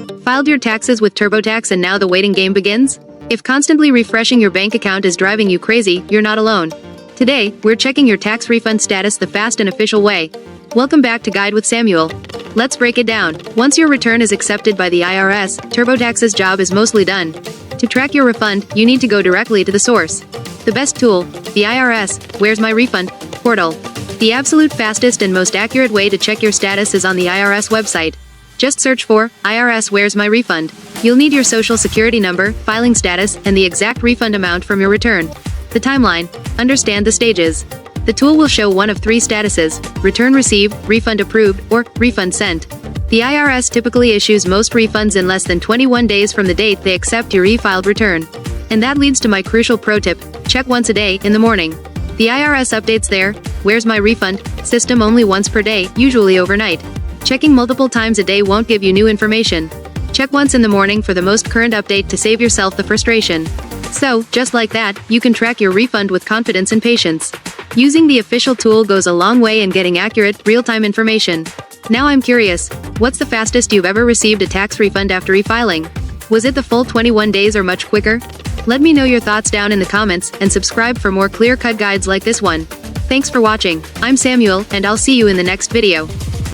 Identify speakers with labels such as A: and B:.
A: Filed your taxes with TurboTax and now the waiting game begins? If constantly refreshing your bank account is driving you crazy, you're not alone. Today, we're checking your tax refund status the fast and official way. Welcome back to Guide with Samuel. Let's break it down. Once your return is accepted by the IRS, TurboTax's job is mostly done. To track your refund, you need to go directly to the source. The best tool, the IRS Where's My Refund portal. The absolute fastest and most accurate way to check your status is on the IRS website. Just search for IRS Where's My Refund. You'll need your social security number, filing status, and the exact refund amount from your return. The timeline. Understand the stages. The tool will show one of three statuses: return received, refund approved, or refund sent. The IRS typically issues most refunds in less than 21 days from the date they accept your e-filed return. And that leads to my crucial pro tip: check once a day, in the morning. The IRS updates their Where's My Refund system only once per day, usually overnight. Checking multiple times a day won't give you new information. Check once in the morning for the most current update to save yourself the frustration. So, just like that, you can track your refund with confidence and patience. Using the official tool goes a long way in getting accurate, real-time information. Now I'm curious, what's the fastest you've ever received a tax refund after e-filing? Was it the full 21 days or much quicker? Let me know your thoughts down in the comments, and subscribe for more clear-cut guides like this one. Thanks for watching. I'm Samuel, and I'll see you in the next video.